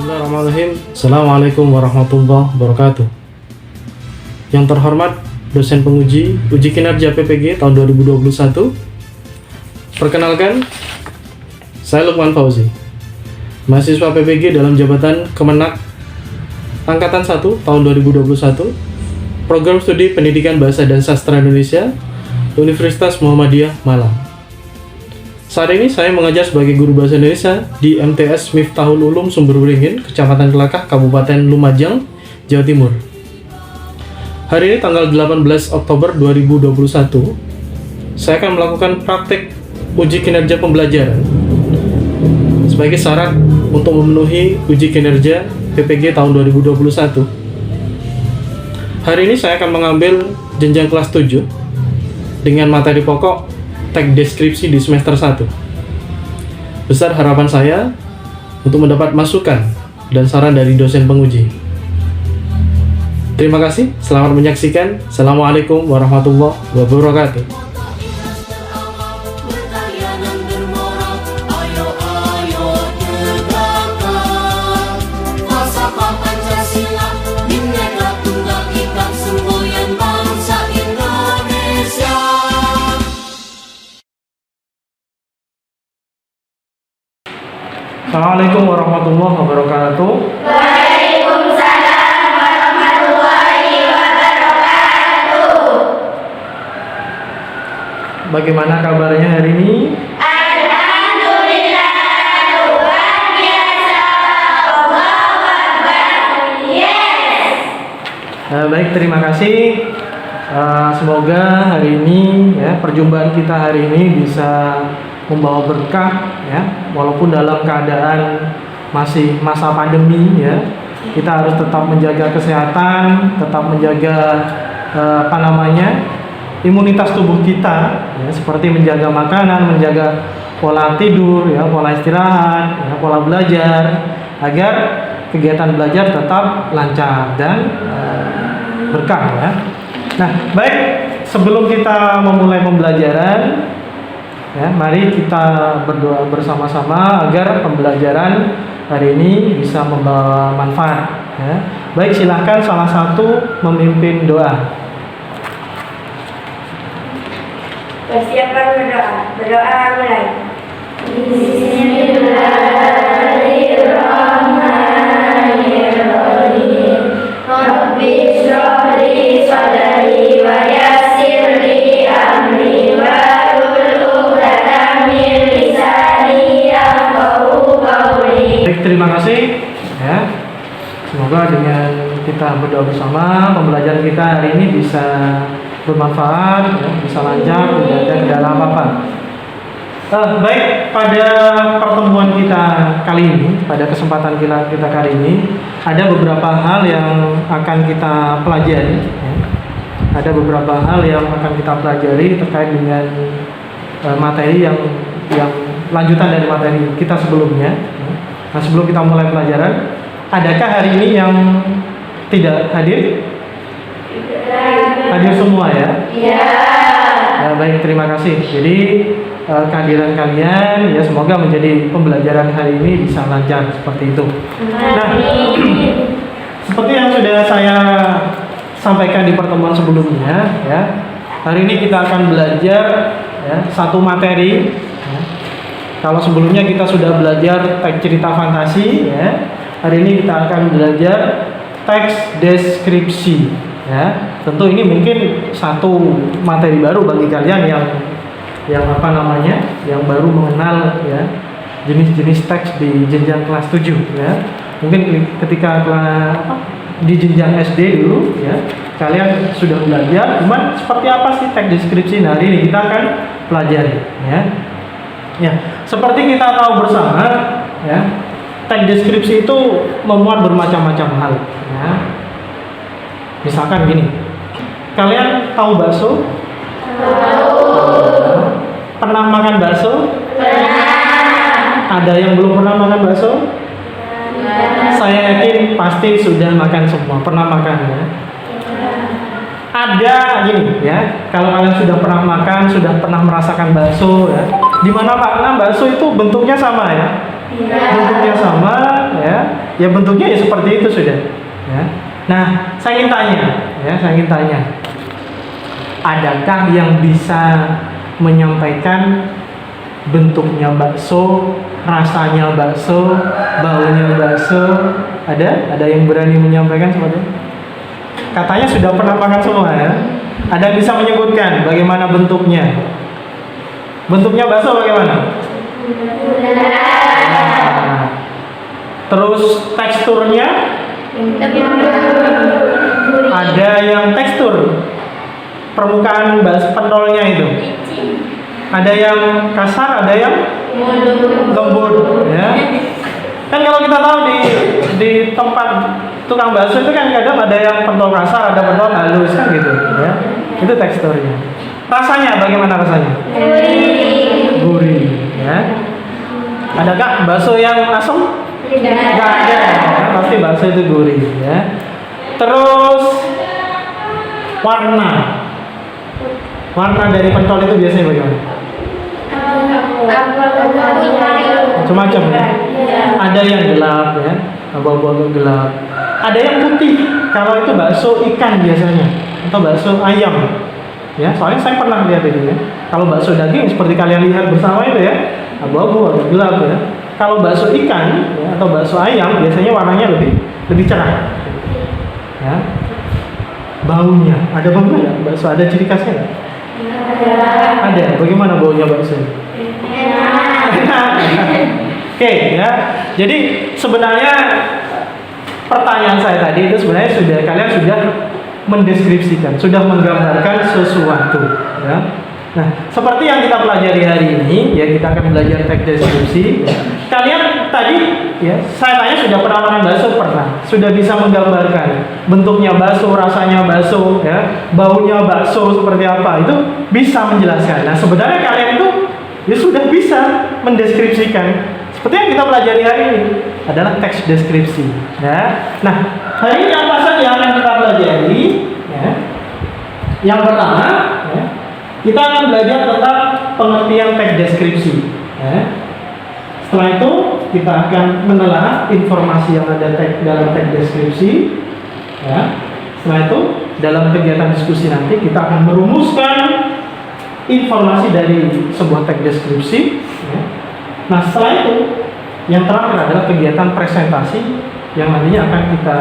Bismillahirrahmanirrahim. Assalamualaikum warahmatullahi wabarakatuh. Yang terhormat dosen penguji uji kinerja PPG tahun 2021. Perkenalkan, saya Lukman Fauzi, mahasiswa PPG dalam jabatan Kemenak Angkatan 1 tahun 2021, Program Studi Pendidikan Bahasa dan Sastra Indonesia, Universitas Muhammadiyah Malang. Saat ini saya mengajar sebagai guru bahasa Indonesia di MTS Miftahul Ulum Sumber Beringin, Kecamatan Kelakah, Kabupaten Lumajang, Jawa Timur. Hari ini tanggal 18 Oktober 2021, saya akan melakukan praktek uji kinerja pembelajaran sebagai syarat untuk memenuhi uji kinerja PPG tahun 2021. Hari ini saya akan mengambil jenjang kelas 7 dengan materi pokok teks deskripsi di semester 1. Besar harapan saya untuk mendapat masukan dan saran dari dosen penguji. Terima kasih, selamat menyaksikan. Assalamualaikum warahmatullahi wabarakatuh. Assalamualaikum warahmatullahi wabarakatuh. Waalaikumsalam warahmatullahi wabarakatuh. Bagaimana kabarnya hari ini? Alhamdulillah, luar biasa. Allahu Akbar. Yes. Baik, terima kasih. Semoga hari ini perjumpaan kita hari ini bisa membawa berkah walaupun dalam keadaan masih masa pandemi kita harus tetap menjaga kesehatan, tetap menjaga imunitas tubuh kita seperti menjaga makanan, menjaga pola tidur pola istirahat pola belajar agar kegiatan belajar tetap lancar dan berkah Nah, baik, sebelum kita memulai pembelajaran mari kita berdoa bersama-sama agar pembelajaran hari ini bisa membawa manfaat Baik, silahkan salah satu memimpin doa. Persiapan berdoa. Berdoa mulai. Bismillahirrahmanirrahim. Rabbi shrah li sadri wa yassir li amri wa Terima kasih Semoga dengan kita berdoa bersama, pembelajaran kita hari ini bisa bermanfaat bisa lancar, tidak ada kendala apa-apa. Baik, pada pertemuan kita kali ini, pada kesempatan kita kali ini, ada beberapa hal yang akan kita pelajari Ada beberapa hal yang akan kita pelajari terkait dengan materi yang lanjutan dari materi kita sebelumnya. Nah, sebelum kita mulai pelajaran, adakah hari ini yang tidak hadir? Hadir semua ya? Iya. Baik, terima kasih. Jadi kehadiran kalian semoga menjadi pembelajaran hari ini bisa lancar seperti itu. Nah, seperti yang sudah saya sampaikan di pertemuan sebelumnya hari ini kita akan belajar satu materi. Kalau sebelumnya kita sudah belajar teks cerita fantasi hari ini kita akan belajar teks deskripsi Tentu ini mungkin satu materi baru bagi kalian yang baru mengenal jenis-jenis teks di jenjang kelas 7 Mungkin ketika di jenjang SD dulu kalian sudah belajar, cuman seperti apa sih teks deskripsi? Nah, hari ini kita akan pelajari seperti kita tahu bersama teks deskripsi itu memuat bermacam-macam hal Misalkan gini, kalian tahu bakso? Tahu. Pernah makan bakso? Pernah. Ada yang belum pernah makan bakso? Pernah. Saya yakin pasti sudah makan semua, pernah makan Ada gini kalau kalian sudah pernah makan, sudah pernah merasakan bakso di mana makna bakso itu bentuknya sama bentuknya sama ya bentuknya ya seperti itu sudah. Ya. Nah, saya ingin tanya, adakah yang bisa menyampaikan bentuknya bakso, rasanya bakso, baunya bakso? Ada yang berani menyampaikan seperti itu? Katanya sudah pernah makan semua ya. Ada yang bisa menyebutkan bagaimana bentuknya? Bentuknya bakso bagaimana? Nah, terus teksturnya? Ada yang tekstur permukaan pentolnya itu. Ada yang kasar, ada yang lembut, ya. Kan kalau kita tahu di tempat tukang bakso itu kan kadang ada yang pentol kasar, ada pentol halus kan gitu, ya. Itu teksturnya. Rasanya bagaimana rasanya? Gurih, ya. Adakah bakso yang asam? Tidak ada, ya. Pasti bakso itu gurih, ya. Terus warna dari pentol itu biasanya bagaimana? Macam-macam, ya. Ada yang gelap, ya, abu-abu gelap. Ada yang putih. Kalau itu bakso ikan biasanya, atau bakso ayam. Ya, soalnya saya pernah lihat itu, ya. Kalau bakso daging seperti kalian lihat bersama itu, ya, abu-abu atau gelap, ya. Kalau bakso ikan, ya, atau bakso ayam biasanya warnanya lebih cerah. Ya. Baunya, ada baunya nggak? Bakso ada ciri khasnya nggak? Ada. Bagaimana baunya bakso? Oke, ya. Jadi sebenarnya pertanyaan saya tadi itu sebenarnya kalian sudah mendeskripsikan, sudah menggambarkan sesuatu, ya. Nah, seperti yang kita pelajari hari ini, ya, kita akan belajar teks deskripsi. Kalian tadi, ya, saya tanya sudah pernah makan bakso? Pernah. Sudah bisa menggambarkan bentuknya bakso, rasanya bakso, ya, baunya bakso seperti apa? Itu bisa menjelaskan. Nah, sebenarnya kalian itu ya sudah bisa mendeskripsikan. Seperti yang kita pelajari hari ini adalah teks deskripsi, ya. Nah, hari ini apa saja yang akan kita pelajari? Ya. Yang pertama, ya, kita akan belajar tentang pengertian teks deskripsi. Ya. Setelah itu kita akan menelaah informasi yang ada dalam teks deskripsi. Ya. Setelah itu dalam kegiatan diskusi nanti kita akan merumuskan informasi dari sebuah teks deskripsi. Ya. Nah, setelah itu yang terakhir adalah kegiatan presentasi yang nantinya akan kita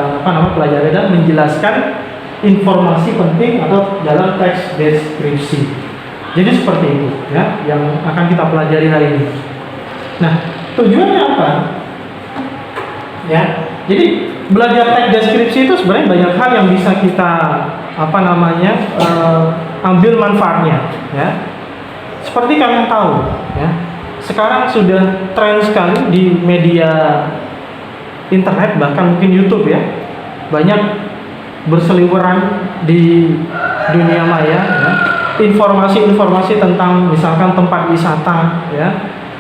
pelajari dan menjelaskan informasi penting atau dalam teks deskripsi. Jadi seperti itu, ya, yang akan kita pelajari hari ini. Nah, tujuannya apa? Ya, jadi belajar teks deskripsi itu sebenarnya banyak hal yang bisa kita ambil manfaatnya, ya. Seperti kalian tahu, ya, sekarang sudah tren sekali di media internet, bahkan mungkin YouTube, ya, banyak berseliweran di dunia maya, ya, informasi-informasi tentang misalkan tempat wisata, ya,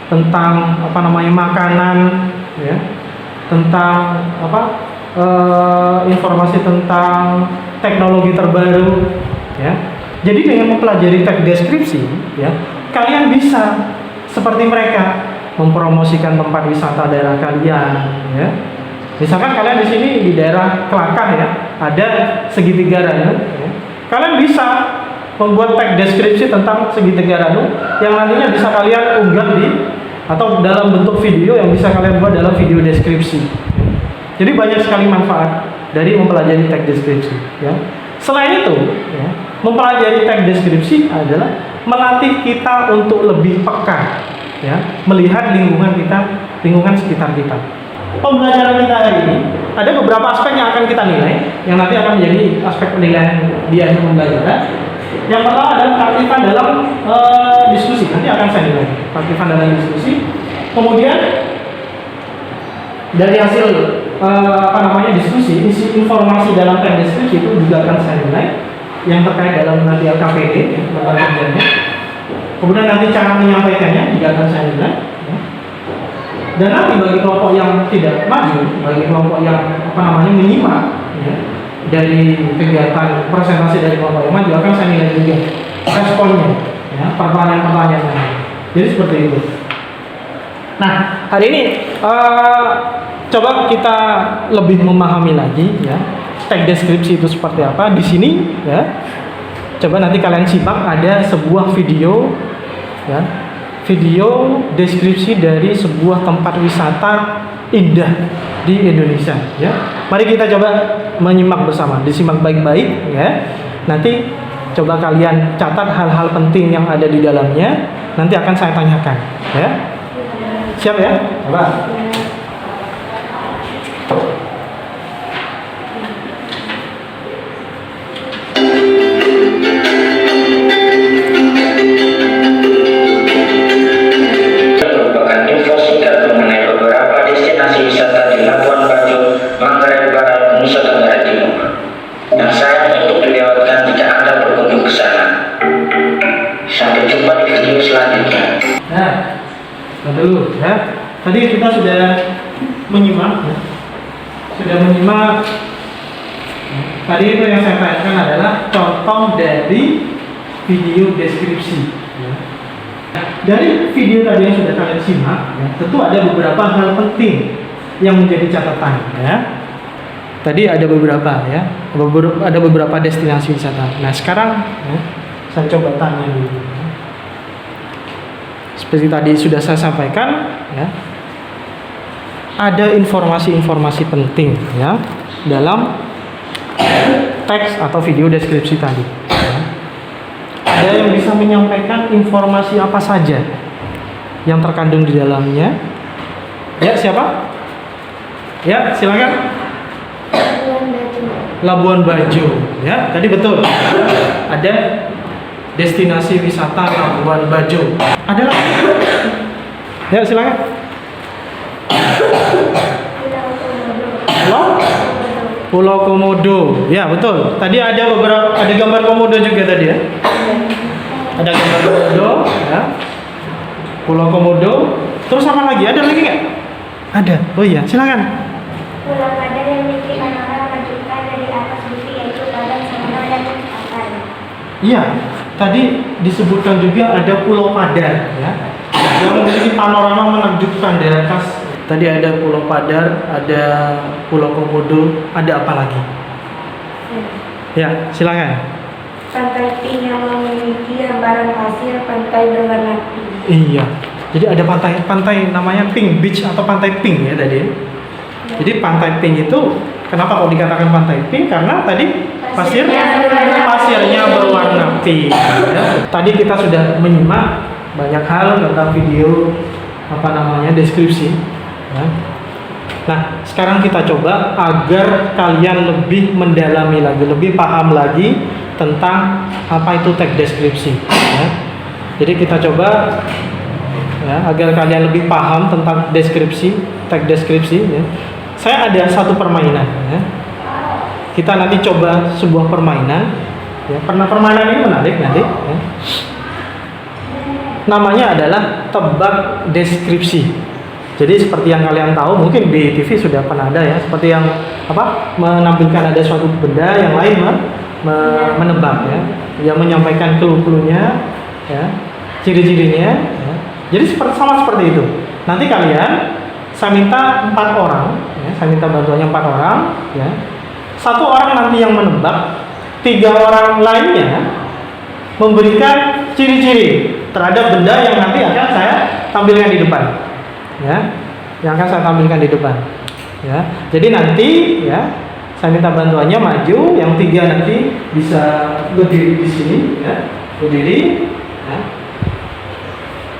tentang makanan, ya, tentang informasi tentang teknologi terbaru, ya. Jadi dengan mempelajari teks deskripsi, ya, kalian bisa seperti mereka mempromosikan tempat wisata daerah kalian, ya. Misalkan kalian di sini di daerah Kelakah, ya, ada segitiga Ranu, ya. Kalian bisa membuat teks deskripsi tentang segitiga Ranu yang nantinya bisa kalian unggah atau dalam bentuk video yang bisa kalian buat dalam video deskripsi. Jadi banyak sekali manfaat dari mempelajari teks deskripsi, ya. Selain itu, ya, mempelajari teks deskripsi adalah melatih kita untuk lebih peka, ya, melihat lingkungan sekitar kita. Pembelajaran kita hari ini ada beberapa aspek yang akan kita nilai, yang nanti akan menjadi aspek penilaian di akhir pembelajaran. Yang pertama adalah keaktifan dalam diskusi. Nanti akan saya nilai keaktifan dalam diskusi. Kemudian dari hasil diskusi, isi informasi dalam teks deskripsi itu juga akan saya nilai, yang terkait dalam nanti LKPD, ya, kerjanya. Kemudian nanti cara menyampaikannya juga akan saya nilai. Ya. Dan nanti bagi kelompok yang tidak maju, bagi kelompok yang menyimak, ya, dari kegiatan presentasi dari kelompok yang maju akan saya nilai juga responnya, ya, pertanyaan-pertanyaannya. Jadi seperti itu. Nah, hari ini coba kita lebih memahami lagi ya tag deskripsi itu seperti apa di sini ya. Coba nanti kalian simak ada sebuah video ya, video deskripsi dari sebuah tempat wisata indah di Indonesia ya. Mari kita coba menyimak bersama, disimak baik-baik ya. Nanti coba kalian catat hal-hal penting yang ada di dalamnya, nanti akan saya tanyakan ya. Siap ya? Coba. Merupakan info singkat mengenai beberapa destinasi wisata di Labuan Bajo, Manggarai Barat, Nusa Tenggara Timur, yang sayang untuk dilewatkan jika Anda berkunjung ke sana. Sampai jumpa di video selanjutnya. Nah, dulu ya. Tadi kita sudah menyimak ya. Tadi itu yang saya tanyakan adalah contoh dari video deskripsi ya. Dari video tadi yang sudah kalian simak ya, tentu ada beberapa hal penting yang menjadi catatan ya. Tadi ada beberapa ya, ada beberapa destinasi wisata. Nah sekarang ya, saya coba tanya dulu ya. Seperti tadi sudah saya sampaikan ya, ada informasi-informasi penting ya dalam teks atau video deskripsi tadi ya. Ada yang bisa menyampaikan informasi apa saja yang terkandung di dalamnya ya. Siapa? Ya silakan. Labuan Bajo ya, tadi betul ada destinasi wisata Labuan Bajo. Ada lagi? Ya silakan. Pulau Komodo. Ya betul. Tadi ada gambar komodo juga tadi ya. Ada gambar komodo ya. Pulau Komodo. Terus apa lagi? Ada lagi nggak? Ada. Oh iya, silakan. Pulau Padar yang memiliki panorama menunjukkan dari atas bukit yaitu Padang, Samosir, dan Akan. Iya, tadi disebutkan juga ada Pulau Padar ya, yang memiliki panorama menakjubkan dari atas. Tadi ada Pulau Padar, ada Pulau Komodo, ada apa lagi? Ya, silakan. Pantai Pink yang memiliki hamparan pasir, pantai berwarna pink. Iya, jadi ada pantai namanya Pink Beach atau Pantai Pink ya tadi. Jadi pantai pink itu kenapa kok dikatakan pantai pink? Karena tadi pasirnya berwarna pink. Ya. Tadi kita sudah menyimak banyak hal tentang video deskripsi. Ya. Nah sekarang kita coba agar kalian lebih mendalami lagi, lebih paham lagi tentang apa itu tag deskripsi. Ya. Jadi kita coba ya, agar kalian lebih paham tentang tag deskripsi. Ya. Saya ada satu permainan ya. Kita nanti coba sebuah permainan ya. Permainan ini menarik nanti ya. Namanya adalah tebak deskripsi. Jadi seperti yang kalian tahu, mungkin di TV sudah pernah ada ya, seperti yang menampilkan ada suatu benda yang lain menebak ya, yang menyampaikan clue-cluenya ya, ciri-cirinya ya. Jadi sama seperti itu. Nanti kalian saya minta 4 orang, ya, saya minta bantuannya 4 orang, ya. 1 orang nanti yang menebak, 3 orang lainnya memberikan ciri-ciri terhadap benda yang nanti akan saya tampilkan di depan, ya, yang akan saya tampilkan di depan, ya. Jadi nanti, ya, saya minta bantuannya maju, yang 3 nanti bisa berdiri di sini, ya, berdiri, ya.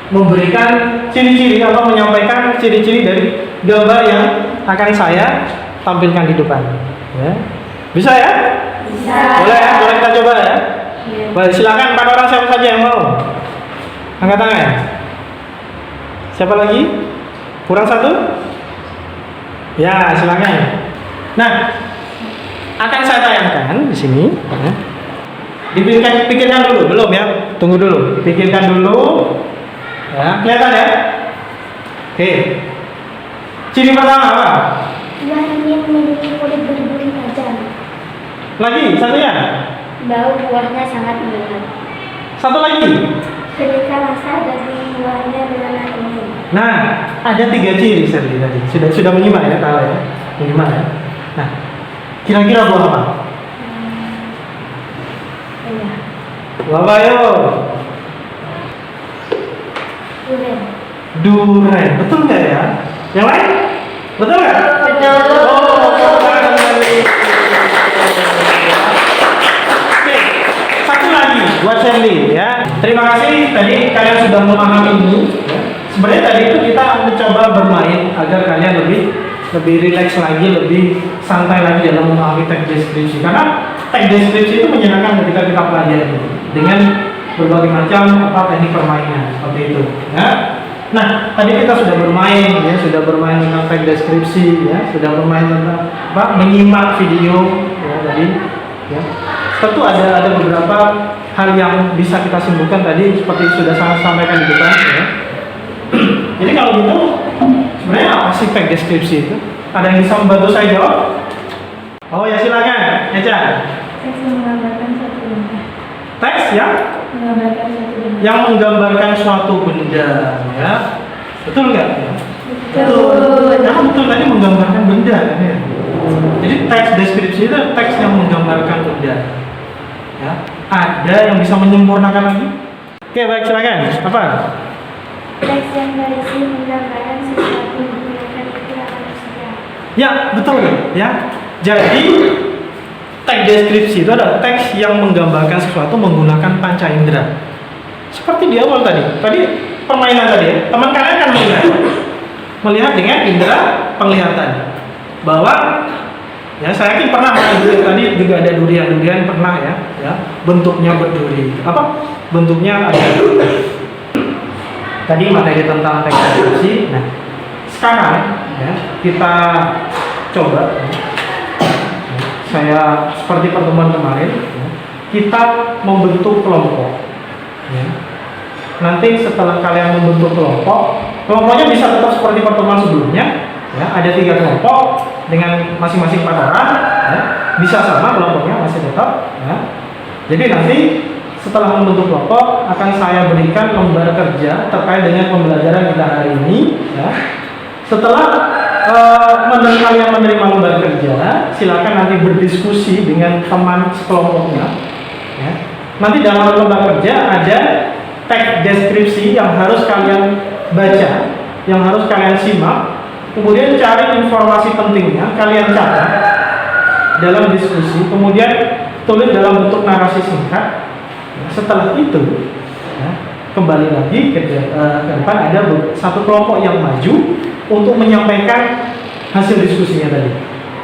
Memberikan ciri-ciri atau menyampaikan ciri-ciri dari gambar yang akan saya tampilkan di depan ya. Bisa ya? Bisa. Boleh ya? Boleh kita coba ya? Ya. Baik, silakan 4 orang siapa saja yang mau angkat tangan. Siapa lagi? Kurang 1? Ya silakan. Nah akan saya tayangkan di sini ya. Pikirkan dulu, belum ya? Tunggu dulu, pikirkan dulu. Ya, kelihatan ya? Oke. Ciri pertama apa? Buah ini memiliki kulit berduri tajam. Lagi, satunya. Bau buahnya sangat menyengat. Satu lagi. Ketika masak daging hubungannya dengan hal ini? Nah, ada 3 ciri Sherly tadi. Sudah menyimak ya, tahu ya? Menyimak ya. Nah, kira-kira buah apa? Iya. Buah apa yo? Durian. Durian. Betul nggak ya? Yang lain? Betul nggak? Betul. Oh, oke, satu lagi buat Sherly ya. Terima kasih tadi kalian sudah memahami ini. Ya. Sebenarnya tadi itu kita mencoba bermain agar kalian lebih rileks lagi, lebih santai lagi dalam memahami teks deskripsi. Karena teks deskripsi itu menyenangkan ketika kita pelajari dengan berbagai macam teknik permainan seperti itu. Ya. Nah, tadi kita sudah bermain ya, sudah bermain tentang teks deskripsi ya, sudah bermain tentang menyimak video ya tadi ya. Tentu ada beberapa hal yang bisa kita simpulkan tadi seperti sudah saya sampaikan di depan ya. Jadi kalau gitu sebenarnya apa sih teks deskripsi itu? Ada yang bisa membantu saya jawab? Oh ya silakan, Eca. Teks menggambarkan suatu benda. Teks ya? Menggambarkan suatu benda. Yang menggambarkan suatu benda ya. Betul nggak? Betul. Karena betul tadi menggambarkan benda kan ya. Jadi teks deskripsi itu teks yang menggambarkan benda. Ya. Ada yang bisa menyempurnakan lagi? Oke baik silakan. Apa? Teks yang berisi menggambarkan sesuatu menggunakan istilah manusia. Ya betul ya. Jadi teks deskripsi itu adalah teks yang menggambarkan sesuatu menggunakan panca indera. Seperti di awal tadi permainan tadi ya. Teman kalian kan melihat dengan indera penglihatan bahwa ya saya yakin pernah makan durian tadi juga ada durian pernah ya bentuknya berduri bentuknya ada tadi materi tentang teks deskripsi. Nah sekarang ya kita coba saya seperti pertemuan kemarin ya, kita membentuk kelompok ya. Nanti setelah kalian membentuk kelompoknya bisa tetap seperti pertemuan sebelumnya ya, ada 3 kelompok dengan masing-masing 4 orang ya. Bisa sama kelompoknya masih tetap ya. Jadi nanti setelah membentuk kelompok akan saya berikan lembar kerja terkait dengan pembelajaran kita hari ini ya. Setelah kalian menerima lembar kerja, silakan nanti berdiskusi dengan teman sekelompoknya ya. Nanti dalam lembar kerja ada teks deskripsi yang harus kalian baca, yang harus kalian simak. Kemudian cari informasi pentingnya, kalian catat dalam diskusi, kemudian tulis dalam bentuk narasi singkat. Setelah itu, ya, kembali lagi ke depan ada satu kelompok yang maju untuk menyampaikan hasil diskusinya tadi.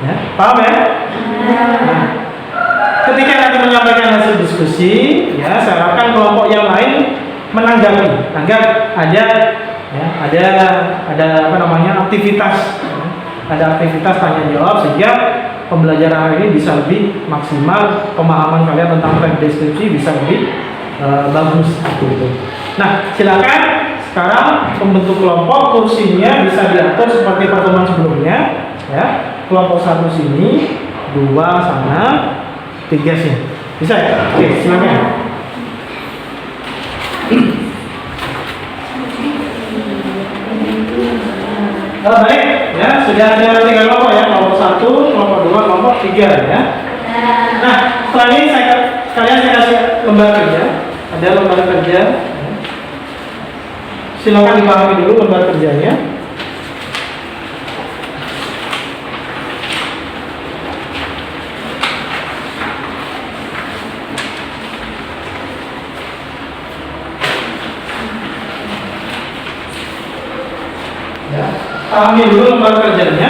Ya, paham ya? Nah, ketika nanti menyampaikan hasil diskusi, ya saya harapkan kelompok yang lain menanggapi agar ada aktivitas, ada aktivitas tanya jawab sehingga pembelajaran hari ini bisa lebih maksimal, pemahaman kalian tentang teks deskripsi bisa lebih bagus gitu. Nah silakan sekarang pembentuk kelompok, kursinya bisa diatur seperti pertemuan sebelumnya ya. Kelompok 1 sini, 2 sana, 3 sini, bisa ya? Oke silakan. Oh, baik, ya sudah ada 3 kelompok ya, kelompok 1, kelompok 2, kelompok 3 ya. Nah, setelah ini saya kasih lembar kerja, ada lembar kerja. Silakan dipahami dulu lembar kerjanya. Ya. Pahami dulu lembar kerjanya.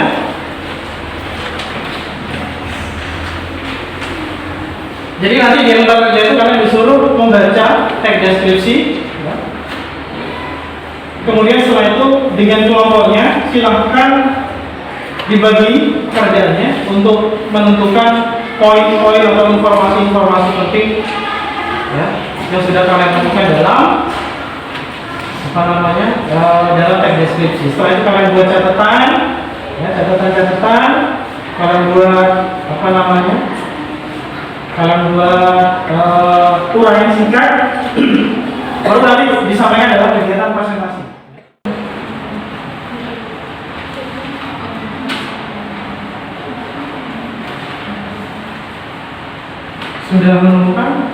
Jadi nanti di lembar kerja itu kalian disuruh membaca teks deskripsi ya. Kemudian setelah itu dengan kelompoknya silahkan dibagi kerjanya untuk menentukan poin-poin atau informasi-informasi penting ya, yang sudah kalian temukan dalam dalam teks deskripsi. Setelah itu kalian buat catatan, ya, catatan, kalian buat kalian buat uraian singkat, baru nanti disampaikan dalam kegiatan presentasi. Sudah menemukan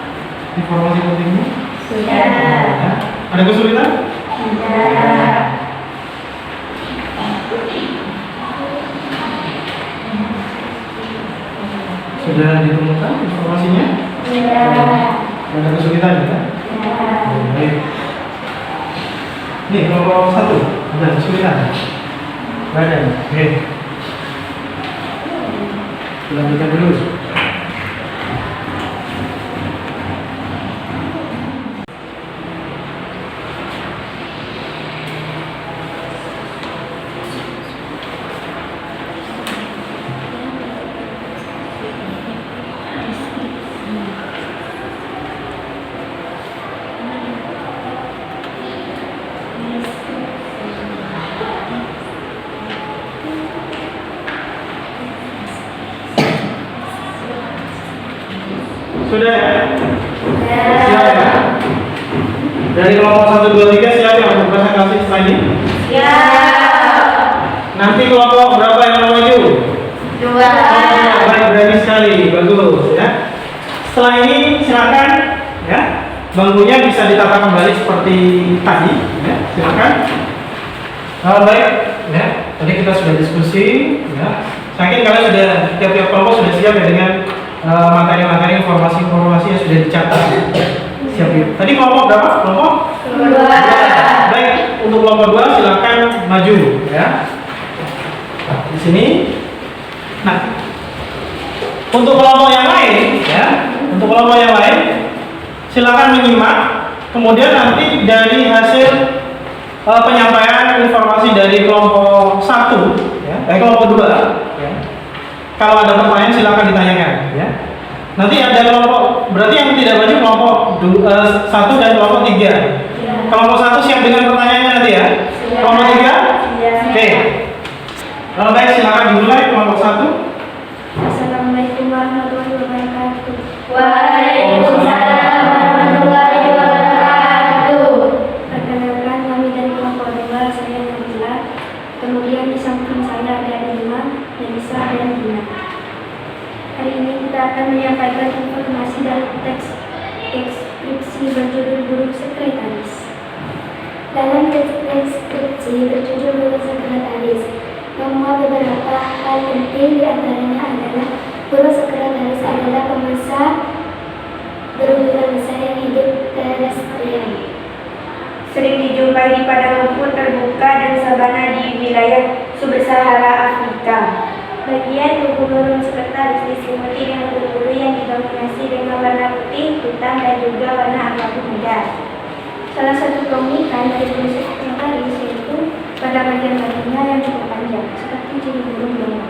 informasi pentingnya? Sudah. Ya. Ada kesulitan? Sudah. Sudah ditemukan informasinya? Sudah. Ada kesulitan ya? Sudah. Baik. Nih kelompok 1 ada kesulitan? Nggak ada. Oke. Lanjutkan dulu. Sudah ya? Siap ya? Dari kelompok 1, 2, 3 siap yang berpresentasi setelah ini? Siap. Nanti kelompok berapa yang mau maju? 2. Oh, baik, berani sekali, bagus ya. Setelah ini silakan ya, bangkunya bisa ditata kembali seperti tadi ya, silakan. Baik ya, tadi kita sudah diskusi ya. Saya yakin kalian sudah tiap-tiap kelompok sudah siap ya dengan materi-materi informasi-informasi yang sudah dicatat. Siap ya. Tadi kelompok berapa? Kelompok 2. Baik, untuk kelompok 2 silakan maju ya. Nah, di sini. Nah, untuk kelompok yang lain ya, untuk kelompok yang lain silakan menyimak. Kemudian nanti dari hasil penyampaian informasi dari kelompok 1 ya, kelompok 2 ya. Kalau ada pertanyaan silakan ditanyakan ya. Nanti ada kelompok, berarti yang tidak maju kelompok 1 dan kelompok 3. Kelompok 1 siap dengan pertanyaannya nanti ya. Kelompok 3? Oke. Baik, silakan dimulai kelompok 1. Assalamualaikum warahmatullahi wabarakatuh. Waalaikumsalam warahmatullahi wabarakatuh. Perkenalkan, kami dari kelompok 2, saya Nabila. Kemudian di samping saya ada Ilma, Melisa, dan Dina. Hari ini kita akan menyampaikan informasi dari teks deskripsi berjudul Guru Sekretaris. Dalam teks deskripsi berjudul Guru Sekretaris, memuat beberapa hal penting, diantaranya adalah guru sekretaris adalah pembesar guru-guru besar yang hidup terestrian. Sering dijumpai di padang rumput terbuka dan sabana di wilayah Sub-Sahara Afrika. Bagian tubuh burung sekretaris diselimuti dengan bulu-bulu yang didominasi dengan warna putih, hitam, dan juga warna abu-abu muda. Salah satu keunikan dari burung sekretaris yaitu pada bagian badannya yang cukup panjang, seperti ciri burung domba.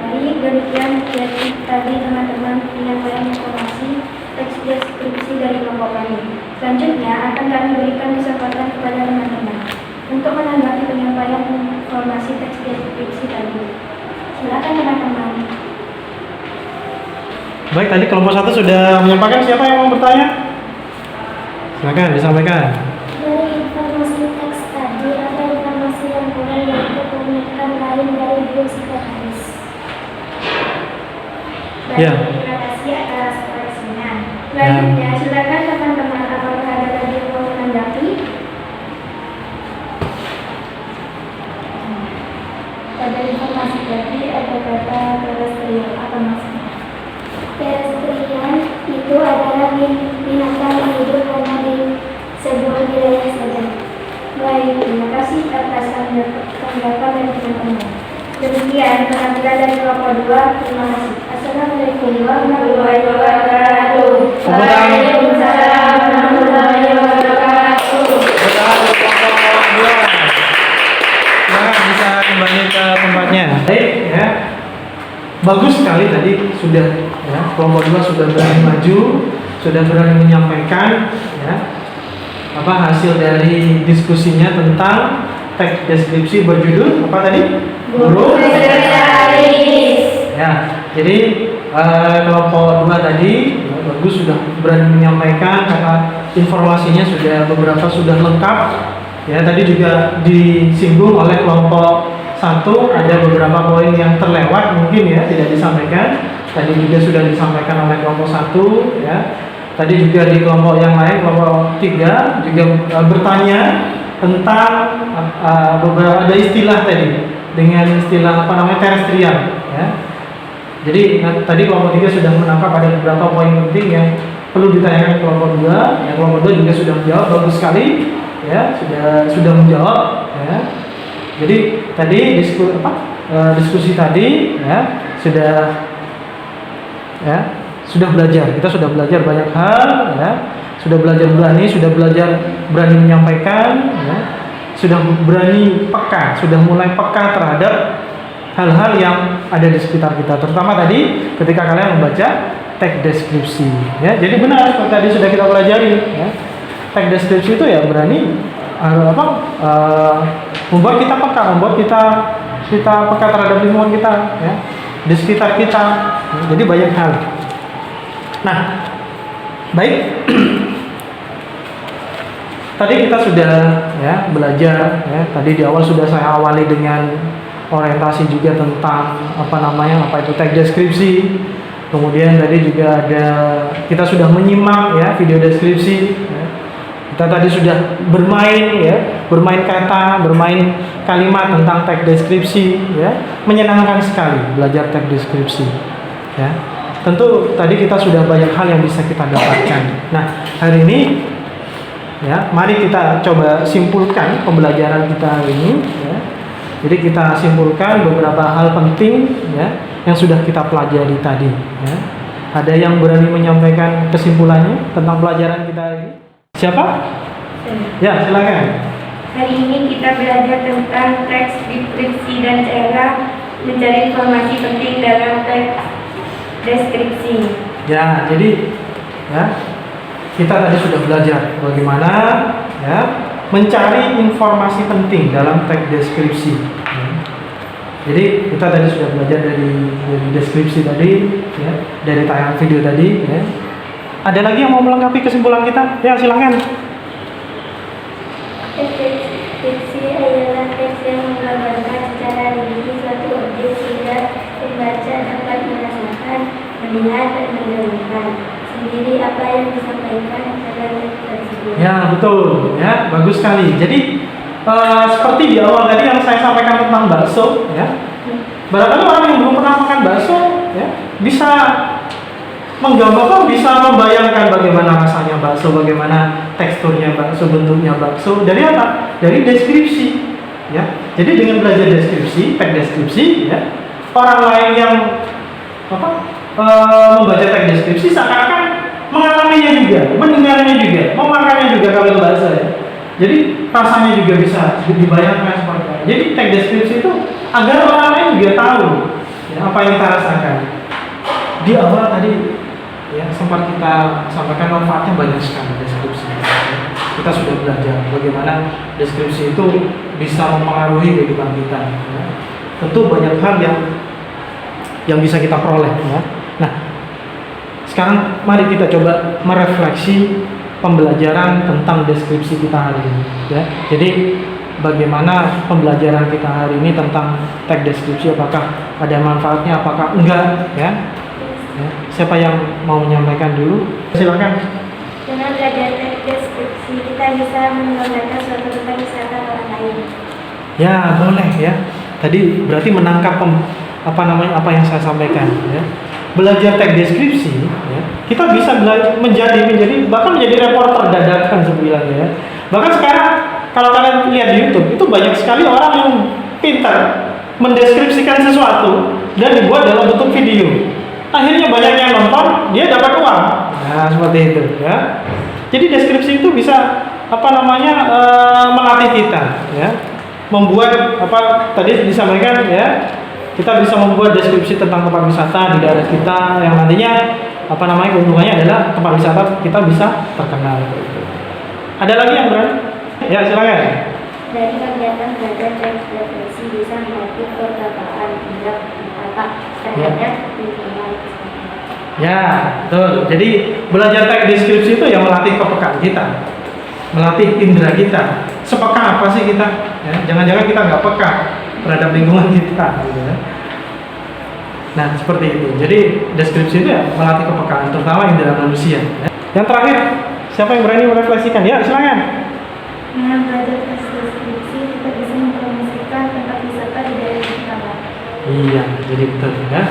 Baik, demikian jadi tadi teman-teman penyampaian informasi teks deskripsi dari kelompok kami. Selanjutnya akan kami berikan kesempatan kepada teman-teman untuk menanggapi penyampaian informasi teks deskripsi tadi. Silakan teman-teman. Baik, tadi kelompok 1 sudah menyampaikan, siapa yang mau bertanya? Silakan disampaikan. Dari informasi teks tadi ada informasi yang kurang yaitu keunikan lain dari guru sekretaris. Ya. Terima kasih atas koreksinya. Selanjutnya silakan teman-teman apakah ada lagi yang mau menanggapi? Pada informasi tadi ada kata terestrian, apa maksudnya? Terestrian itu adalah binatang yang hidup hanya di sebuah wilayah saja. Baik, terima kasih atas tanggapan dari teman-teman. Demikian penampilan dari kelompok 2. Terima kasih. Assalamualaikum warahmatullahi wabarakatuh. Waalaikumsalam warahmatullahi wabarakatuh. Silakan bisa kembali ke tempatnya. Baik ya. Bagus sekali tadi sudah ya, kelompok 2 sudah berani maju, sudah berani menyampaikan ya apa hasil dari diskusinya tentang teks deskripsi berjudul apa tadi? Guru Sekretaris. Ya, jadi kelompok 2 tadi ya, bagus sudah berani menyampaikan karena informasinya sudah beberapa sudah lengkap. Ya, tadi juga disinggung oleh kelompok 1 ada beberapa poin yang terlewat mungkin ya tidak disampaikan. tadi juga sudah disampaikan oleh kelompok 1 ya. Tadi juga di kelompok yang lain, kelompok 3 juga bertanya tentang beberapa ada istilah tadi dengan istilah terestrial ya. Jadi tadi kelompok 3 sudah menangkap ada beberapa poin penting yang perlu ditanyakan kelompok 2. Yang kelompok 2 juga sudah menjawab bagus sekali ya, sudah menjawab ya. Jadi tadi diskusi tadi ya sudah belajar. Kita sudah belajar banyak hal ya. Sudah belajar berani menyampaikan ya. Sudah berani peka, sudah mulai peka terhadap hal-hal yang ada di sekitar kita, terutama tadi ketika kalian membaca teks deskripsi ya. Jadi benar seperti tadi sudah kita pelajari ya. Teks deskripsi itu ya berani membuat kita peka, membuat kita peka terhadap lingkungan kita ya, di sekitar kita. Jadi banyak hal. Nah, baik. Tadi kita sudah ya belajar ya. Tadi di awal sudah saya awali dengan orientasi juga tentang apa itu teks deskripsi. Kemudian tadi juga kita sudah menyimak ya video deskripsi ya. Kita tadi sudah bermain kata, bermain kalimat tentang teks deskripsi ya. Menyenangkan sekali belajar teks deskripsi ya. Tentu tadi kita sudah banyak hal yang bisa kita dapatkan. Nah, hari ini ya, mari kita coba simpulkan pembelajaran kita hari ini ya. Jadi kita simpulkan beberapa hal penting ya yang sudah kita pelajari tadi ya. Ada yang berani menyampaikan kesimpulannya tentang pelajaran kita hari ini? Siapa? Ya, silakan. Hari ini kita belajar tentang teks deskripsi dan cara mencari informasi penting dalam teks deskripsi. Ya, jadi ya kita tadi sudah belajar bagaimana ya mencari informasi penting dalam teks deskripsi. Ya. Jadi kita tadi sudah belajar dari deskripsi tadi, ya, dari tayangan video tadi. Ya. Ada lagi yang mau melengkapi kesimpulan kita? Ya, silakan. Deskripsi adalah teks yang menggambarkan secara rinci suatu objek sehingga pembaca dapat merasakan, melihat, dan mendengarkan sendiri apa yang disampaikan dalam teks tersebut. Ya, betul. Ya, bagus sekali. Jadi seperti di awal tadi yang saya sampaikan tentang bakso, ya. Barangkali orang yang belum pernah makan bakso, ya, bisa menggambarkan, bisa membayangkan bagaimana rasanya bakso, bagaimana teksturnya bakso, bentuknya bakso. Dari apa? Dari deskripsi, ya. Jadi dengan belajar deskripsi, teks deskripsi, ya, orang lain yang membaca teks deskripsi seakan-akan mengalaminya juga, mendengarnya juga, memakannya juga kalau itu bahasa ya. Jadi rasanya juga bisa dibayangkan seperti itu. Jadi teks deskripsi itu agar orang lain juga tahu ya, apa yang kita rasakan. Di awal tadi ya sempat kita sampaikan manfaatnya banyak sekali deskripsi. Kita sudah belajar bagaimana deskripsi itu bisa mempengaruhi kehidupan kita. Ya. Tentu banyak hal yang bisa kita peroleh. Ya. Nah, sekarang mari kita coba merefleksi pembelajaran tentang deskripsi kita hari ini. Ya. Jadi bagaimana pembelajaran kita hari ini tentang teks deskripsi, apakah ada manfaatnya, apakah enggak? Ya. Ya. Siapa yang mau menyampaikan dulu? Silakan. Dengan belajar teks deskripsi kita bisa menggambarkan suatu tentang wisata orang lain. Ya, boleh ya. Tadi berarti menangkap apa yang saya sampaikan. Ya. Belajar teks deskripsi, ya, kita bisa menjadi bahkan menjadi reporter dadakan sebenarnya. Ya. Bahkan sekarang kalau kalian lihat di YouTube itu banyak sekali orang yang pintar mendeskripsikan sesuatu dan dibuat dalam bentuk video. Akhirnya banyak yang nonton, dia dapat uang. Nah, seperti itu, ya. Jadi deskripsi itu bisa melatih kita, ya. Membuat tadi disampaikan ya. Kita bisa membuat deskripsi tentang tempat wisata di daerah kita yang nantinya keuntungannya adalah tempat wisata kita bisa terkenal. Ada lagi yang berani? Ya, silakan. Dari kegiatan belajar teks deskripsi bisa melatih kepekaan tindak kata terhadap lingkungan. Ya, betul. Jadi belajar teks deskripsi itu yang melatih kepekaan kita, melatih indera kita. Sepeka apa sih kita? Ya, jangan-jangan kita nggak peka terhadap lingkungan kita. Gitu ya. Nah, seperti itu. Jadi deskripsi itu ya melatih kepekaan, terutama indera manusia. Ya. Yang terakhir, siapa yang berani merefleksikan? Ya, silakan. Dengan belajar teks deskripsi, kita bisa mempromosikan tempat wisata di daerah kita. Iya, jadi betul ya.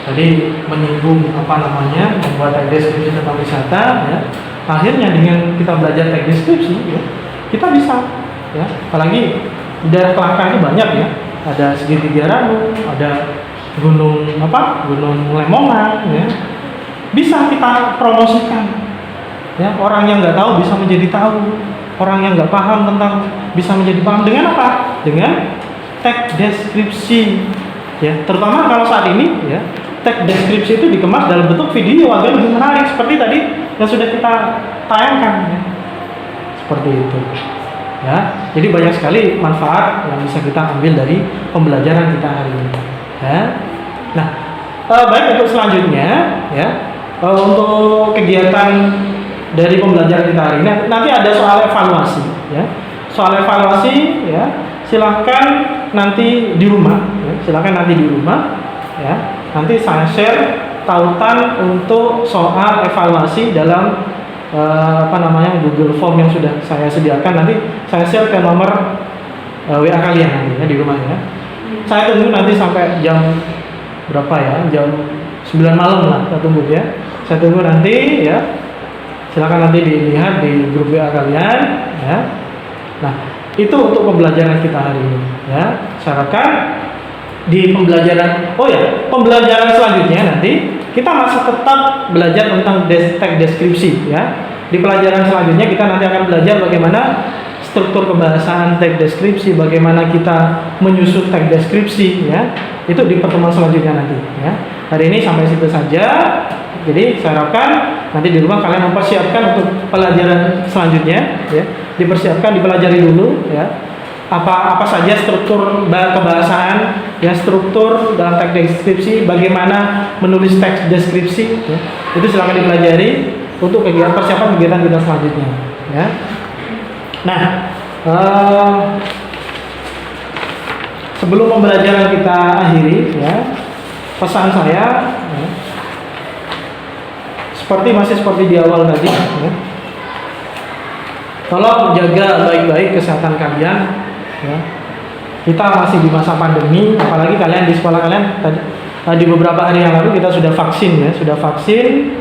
Tadi menyinggung membuat teks deskripsi tentang wisata. Ya. Akhirnya dengan kita belajar teks deskripsi, ya, kita bisa. Ya, apalagi di daerah Kelaka ini banyak ya. Ada segitiga Ranu, ada gunung Lemongan, ya. Bisa kita promosikan. Ya, orang yang nggak tahu bisa menjadi tahu, orang yang nggak paham tentang bisa menjadi paham dengan apa? Dengan teks deskripsi. Ya, terutama kalau saat ini ya, teks deskripsi itu dikemas dalam bentuk video agar lebih menarik seperti tadi yang sudah kita tayangkan. Ya. Seperti itu. Ya, jadi banyak sekali manfaat yang bisa kita ambil dari pembelajaran kita hari ini. Ya. Nah, baik untuk selanjutnya, ya, untuk kegiatan dari pembelajaran kita hari ini, nanti ada soal evaluasi, ya. Soal evaluasi, ya, silahkan nanti di rumah, ya. Silahkan nanti di rumah, ya. Nanti saya share tautan untuk soal evaluasi dalam Google Form yang sudah saya sediakan. Nanti saya share ke nomor WA kalian nanti ya di rumah ya. Saya tunggu nanti sampai jam berapa ya? Jam 9 malam lah saya tunggu ya. Saya tunggu nanti ya. Silakan nanti dilihat di grup WA kalian ya. Nah, itu untuk pembelajaran kita hari ini ya. Saya harapkan di pembelajaran pembelajaran selanjutnya nanti kita masih tetap belajar tentang teks deskripsi ya. Di pelajaran selanjutnya kita nanti akan belajar bagaimana struktur kebahasaan teks deskripsi, bagaimana kita menyusun teks deskripsi ya. Itu di pertemuan selanjutnya nanti ya. Hari ini sampai situ saja. Jadi saya harapkan nanti di rumah kalian mempersiapkan untuk pelajaran selanjutnya ya. Dipersiapkan, dipelajari dulu ya. Apa saja struktur kebahasaan, ya, struktur dalam teks deskripsi, bagaimana menulis teks deskripsi, ya. Itu silakan dipelajari untuk persiapan kegiatan kita selanjutnya, ya. Nah, sebelum pembelajaran kita akhiri, ya, pesan saya, ya, seperti di awal tadi, ya, tolong jaga baik-baik kesehatan kalian. Ya. Kita masih di masa pandemi, apalagi kalian di sekolah kalian di beberapa hari yang lalu kita sudah vaksin ya, sudah vaksin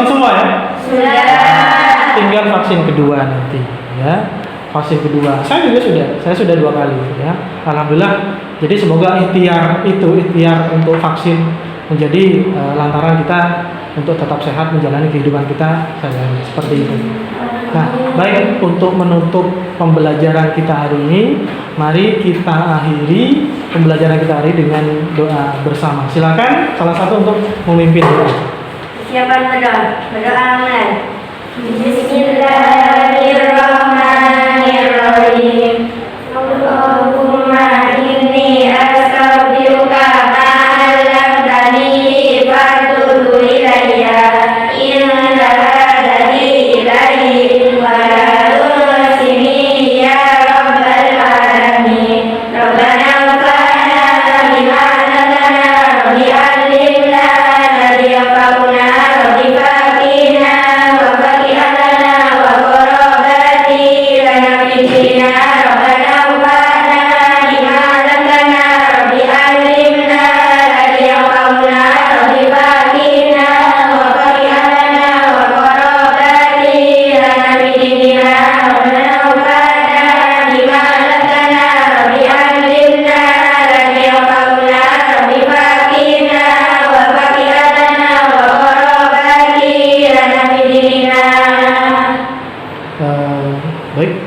semua ya. Sudah. Tinggal vaksin kedua nanti ya, vaksin kedua. Saya sudah 2 kali ya, alhamdulillah. Jadi semoga ikhtiar untuk vaksin menjadi lantaran kita untuk tetap sehat menjalani kehidupan kita seperti itu. Nah, baik, untuk menutup pembelajaran kita hari ini, mari kita akhiri pembelajaran kita hari dengan doa bersama. Silakan salah satu untuk memimpin doa. Siapa berdoa? Bismillahirrahmanirrahim. Allahumma inni astaghfiruka ma 'allamtani fatubu ilayya innaka hadi ilayhi wa la tusini ya rabbal alamin. Rabbana fa'na bima 'allamtana wa bi'allimna alladhi yanfa'una wa bifaqina wa faqi'ana wa qarabati lana bidina. Rabbana fa'na bima 'allamtana wa bi'allimna alladhi yanfa'una wa bifaqina wa faqi'ana wa qarabati lana bidina. Rabbana fa'na bima 'allamtana wa bi'allimna alladhi yanfa'una wa bifaqina wa faqi'ana wa qarabati lana bidina. Baik,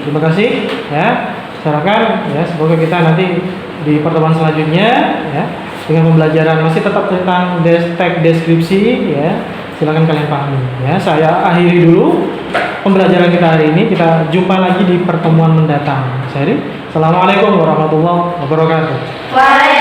terima kasih ya. Silakan ya, semoga kita nanti di pertemuan selanjutnya ya dengan pembelajaran masih tetap tentang teks deskripsi ya. Silakan kalian pahami ya. Saya akhiri dulu pembelajaran kita hari ini. Kita jumpa lagi di pertemuan mendatang. Assalamualaikum warahmatullahi wabarakatuh. Waalaikumsalam.